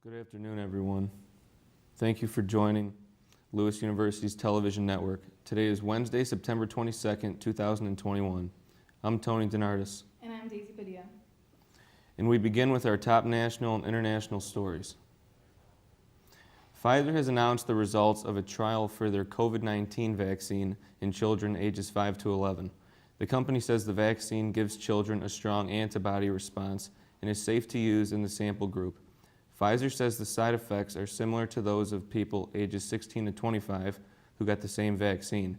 Good afternoon, everyone. Thank you for joining Lewis University's television network. Today is Wednesday, September 22nd, 2021. I'm Tony Donardis. And I'm Daisy Padilla. And we begin with our top national and international stories. Pfizer has announced the results of a trial for their COVID-19 vaccine in children ages 5 to 11. The company says the vaccine gives children a strong antibody response and is safe to use in the sample group. Pfizer says the side effects are similar to those of people ages 16 to 25 who got the same vaccine.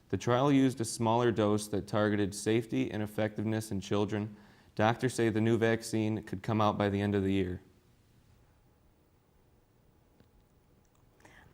The trial used a smaller dose that targeted safety and effectiveness in children. Doctors say the new vaccine could come out by the end of the year.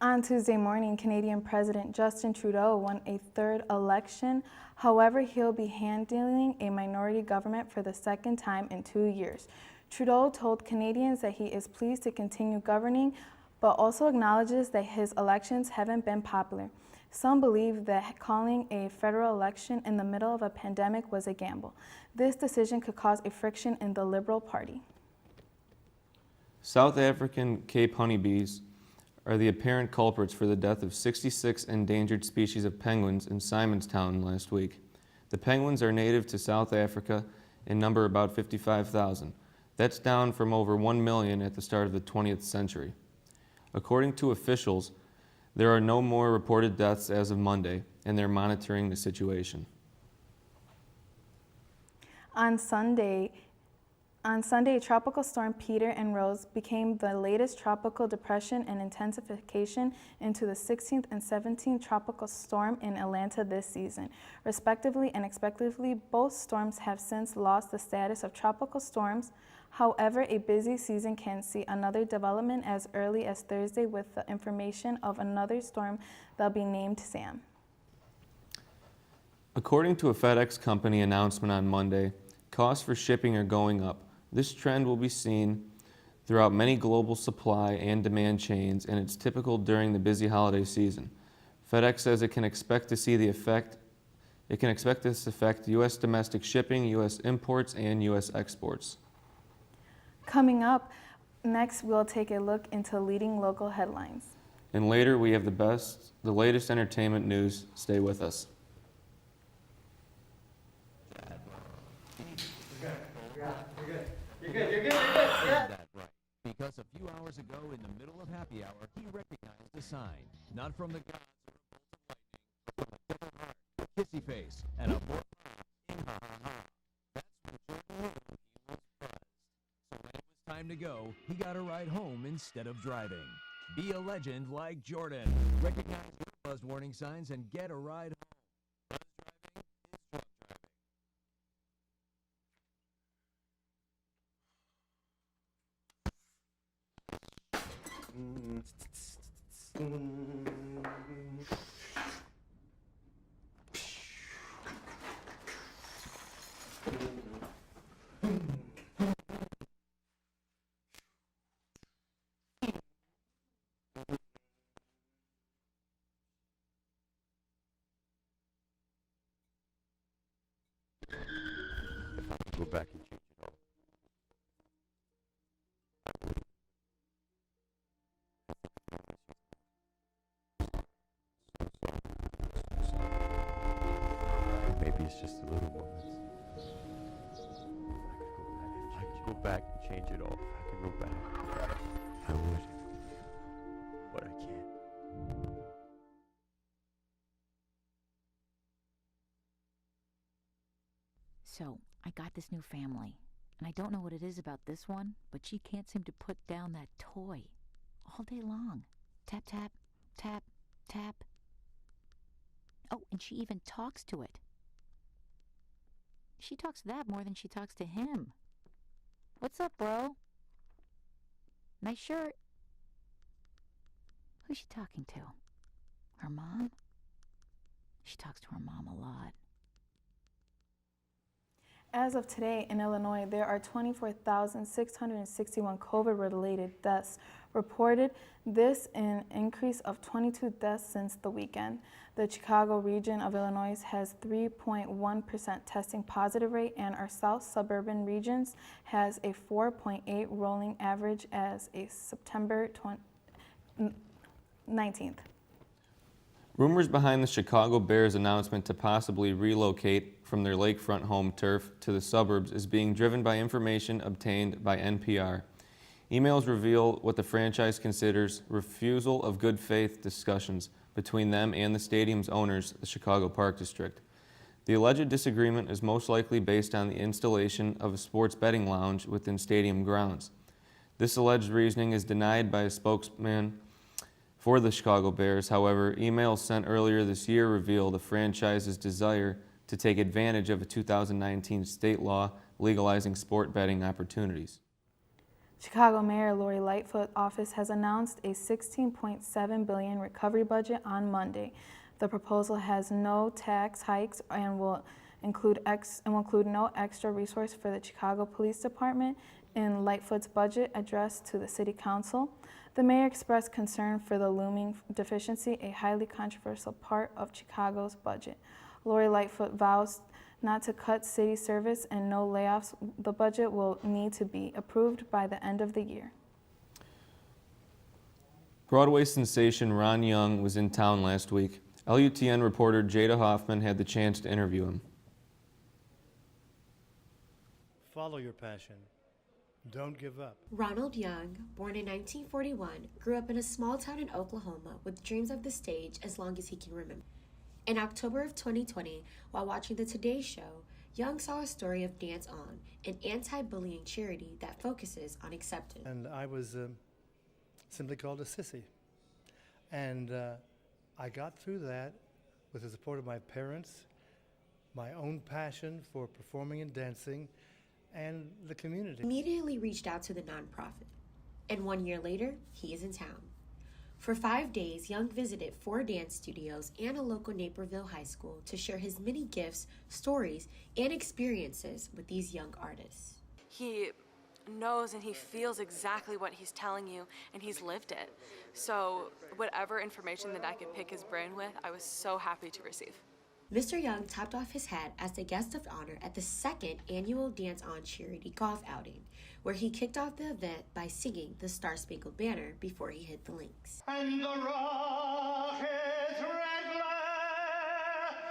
On Tuesday morning, Canadian President Justin Trudeau won a third election. However, he'll be handling a minority government for the second time in 2 years. Trudeau told Canadians that he is pleased to continue governing, but also acknowledges that his elections haven't been popular. Some believe that calling a federal election in the middle of a pandemic was a gamble. This decision could cause a friction in the Liberal Party. South African Cape honeybees are the apparent culprits for the death of 66 endangered species of penguins in Simonstown last week. The penguins are native to South Africa and number about 55,000. That's down from over 1 million at the start of the 20th century. According to officials, there are no more reported deaths as of Monday, and they're monitoring the situation. On Sunday, Tropical Storm Peter and Rose became the latest tropical depression and intensification into the 16th and 17th tropical storm in Atlanta this season. Respectively and expectedly, both storms have since lost the status of tropical storms. However, a busy season can see another development as early as Thursday with the information of another storm that'll be named Sam. According to a FedEx company announcement on Monday, costs for shipping are going up. This trend will be seen throughout many global supply and demand chains, and it's typical during the busy holiday season. FedEx says it can expect this affect U.S. domestic shipping, U.S. imports, and U.S. exports. Coming up, next we'll take a look into leading local headlines. And later we have the latest entertainment news. Stay with us. You're good. Yeah. That right. Because a few hours ago in the middle of happy hour, he recognized a sign. Not from the gods or a bolt of lightning, but from a killer heart, a kissy face, and a more in ha ha ha. That's when Jordan knew he was buzzed. So when it was time to go, he got a ride home instead of driving. Be a legend like Jordan. Recognize your buzz warning signs and get a ride home. Buzz driving is drug driving. Go back and change it all. Maybe it's just a little moment. I could go back and change it all. If I could go back, I would. But I can't. So, I got this new family, and I don't know what it is about this one, but she can't seem to put down that toy all day long. Tap, tap, tap, tap. Oh, and she even talks to it. She talks to that more than she talks to him. What's up, bro? Nice shirt. Who's she talking to? Her mom? She talks to her mom a lot. As of today in Illinois, there are 24,661 COVID-related deaths, reported this an increase of 22 deaths since the weekend. The Chicago region of Illinois has 3.1% testing positive rate, and our south suburban regions has a 4.8 rolling average as a September 19th. Rumors behind the Chicago Bears' announcement to possibly relocate from their lakefront home turf to the suburbs is being driven by information obtained by NPR. Emails reveal what the franchise considers refusal of good faith discussions between them and the stadium's owners, the Chicago Park District. The alleged disagreement is most likely based on the installation of a sports betting lounge within stadium grounds. This alleged reasoning is denied by a spokesman for the Chicago Bears. However, emails sent earlier this year reveal the franchise's desire to take advantage of a 2019 state law legalizing sport betting opportunities. Chicago Mayor Lori Lightfoot's office has announced a $16.7 billion recovery budget on Monday. The proposal has no tax hikes and will include no extra resource for the Chicago Police Department in Lightfoot's budget address to the City Council. The mayor expressed concern for the looming deficiency, a highly controversial part of Chicago's budget. Lori Lightfoot vows not to cut city service and no layoffs. The budget will need to be approved by the end of the year. Broadway sensation Ron Young was in town last week. LUTN reporter Jada Hoffman had the chance to interview him. Follow your passion. Don't give up. Ronald Young, born in 1941, grew up in a small town in Oklahoma with dreams of the stage as long as he can remember. In October of 2020, while watching the Today Show, Young saw a story of Dance On, an anti-bullying charity that focuses on acceptance. And I was simply called a sissy. And I got through that with the support of my parents, my own passion for performing and dancing, and the community. Immediately reached out to the nonprofit, and 1 year later, he is in town. For 5 days, Young visited 4 dance studios and a local Naperville high school to share his many gifts, stories, and experiences with these young artists. He knows and he feels exactly what he's telling you, and he's lived it. So whatever information that I could pick his brain with, I was so happy to receive. Mr. Young topped off his hat as the guest of honor at the 2nd annual Dance On charity golf outing, where he kicked off the event by singing the Star-Spangled Banner before he hit the links. And the rocket's red glare.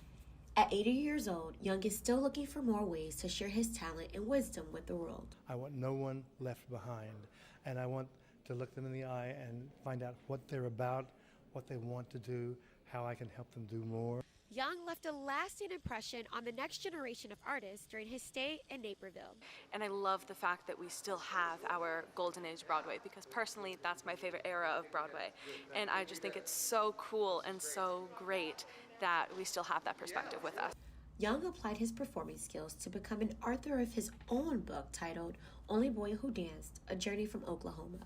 At 80 years old, Young is still looking for more ways to share his talent and wisdom with the world. I want no one left behind, and I want to look them in the eye and find out what they're about, what they want to do, how I can help them do more. Young left a lasting impression on the next generation of artists during his stay in Naperville. And I love the fact that we still have our Golden Age Broadway, because personally that's my favorite era of Broadway. And I just think it's so cool and so great that we still have that perspective with us. Young applied his performing skills to become an author of his own book titled Only Boy Who Danced, A Journey from Oklahoma.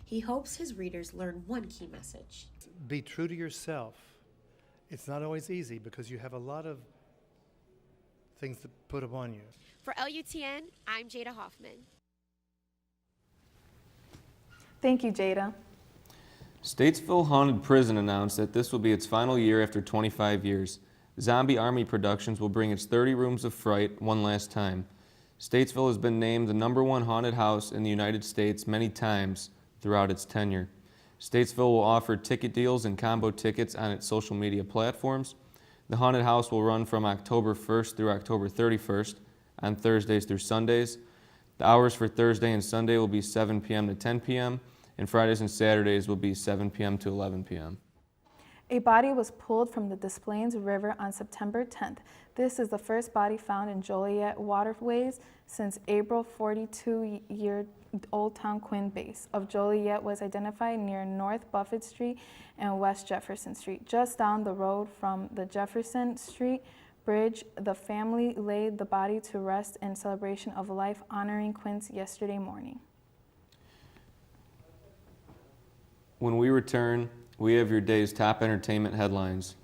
He hopes his readers learn one key message. Be true to yourself. It's not always easy because you have a lot of things to put upon you. For LUTN, I'm Jada Hoffman. Thank you, Jada. Statesville Haunted Prison announced that this will be its final year after 25 years. Zombie Army Productions will bring its 30 Rooms of Fright one last time. Statesville has been named the #1 haunted house in the United States many times throughout its tenure. Statesville will offer ticket deals and combo tickets on its social media platforms. The haunted house will run from October 1st through October 31st on Thursdays through Sundays. The hours for Thursday and Sunday will be 7 p.m. to 10 p.m., and Fridays and Saturdays will be 7 p.m. to 11 p.m. A body was pulled from the Des Plaines River on September 10th. This is the first body found in Joliet waterways since April. 42-year-old Town Quinn base of Joliet was identified near North Buffett Street and West Jefferson Street. Just down the road from the Jefferson Street Bridge, the family laid the body to rest in celebration of life, honoring Quinn yesterday morning. When we return, we have your day's top entertainment headlines.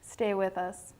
Stay with us.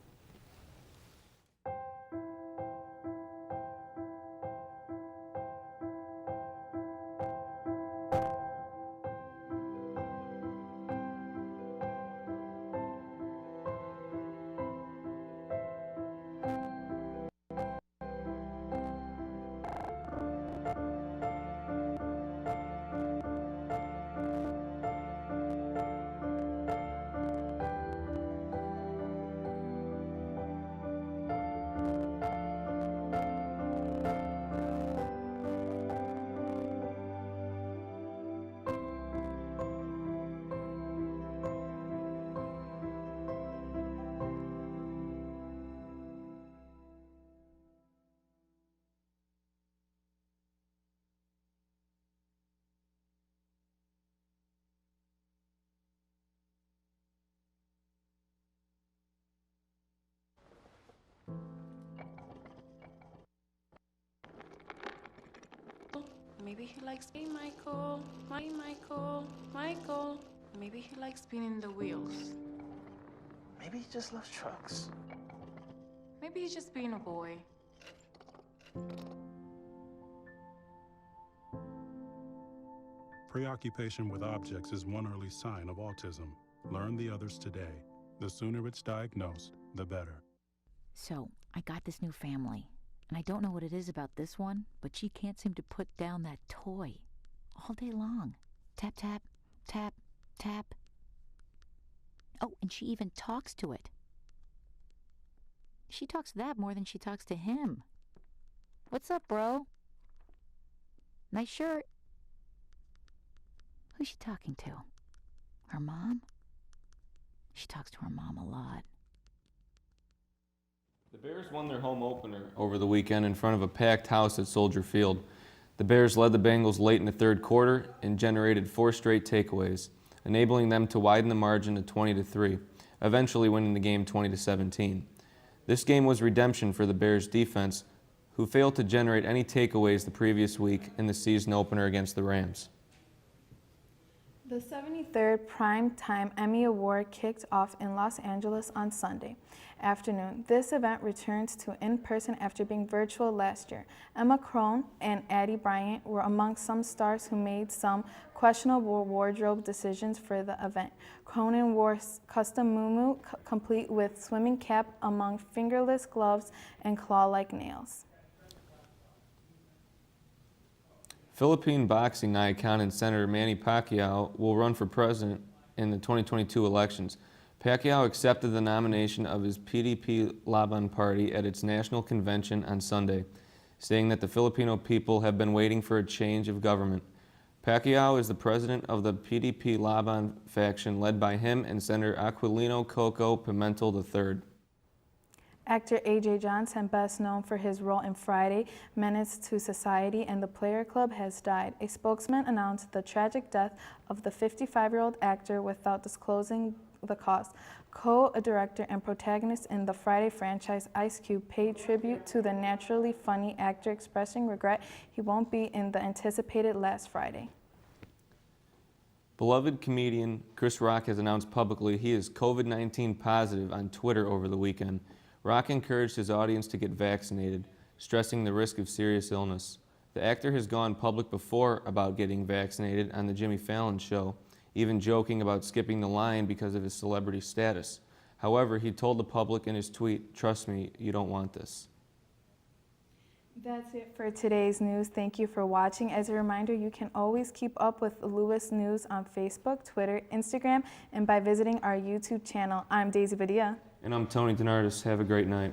Maybe he likes being Michael. Maybe he likes spinning the wheels. Maybe he just loves trucks. Maybe he's just being a boy. Preoccupation with objects is one early sign of autism. Learn the others today. The sooner it's diagnosed, the better. So, I got this new family, and I don't know what it is about this one, but she can't seem to put down that toy all day long. Tap, tap, tap, tap. Oh, and she even talks to it. She talks to that more than she talks to him. What's up, bro? Nice shirt. Who's she talking to? Her mom? She talks to her mom a lot. The Bears won their home opener over the weekend in front of a packed house at Soldier Field. The Bears led the Bengals late in the third quarter and generated 4 straight takeaways, enabling them to widen the margin to 20-3, eventually winning the game 20-17. This game was redemption for the Bears defense, who failed to generate any takeaways the previous week in the season opener against the Rams. The 73rd Primetime Emmy Award kicked off in Los Angeles on Sunday afternoon. This event returns to in-person after being virtual last year. Emma Crone and Addie Bryant were among some stars who made some questionable wardrobe decisions for the event. Cronin wore custom muumuu complete with swimming cap among fingerless gloves and claw-like nails. Philippine boxing icon and Senator Manny Pacquiao will run for president in the 2022 elections. Pacquiao accepted the nomination of his PDP Laban party at its national convention on Sunday, saying that the Filipino people have been waiting for a change of government. Pacquiao is the president of the PDP Laban faction led by him and Senator Aquilino Coco Pimentel III. Actor A.J. Johnson, best known for his role in Friday, Menace to Society and The Player Club, has died. A spokesman announced the tragic death of the 55-year-old actor without disclosing the cause. Co-director and protagonist in the Friday franchise, Ice Cube, paid tribute to the naturally funny actor, expressing regret he won't be in the anticipated Last Friday. Beloved comedian Chris Rock has announced publicly he is COVID-19 positive on Twitter over the weekend. Rock encouraged his audience to get vaccinated, stressing the risk of serious illness. The actor has gone public before about getting vaccinated on The Jimmy Fallon Show, even joking about skipping the line because of his celebrity status. However, he told the public in his tweet, "Trust me, you don't want this." That's it for today's news. Thank you for watching. As a reminder, you can always keep up with Lewis News on Facebook, Twitter, Instagram, and by visiting our YouTube channel. I'm Daisy Badia. And I'm Tony Donardis. Have a great night.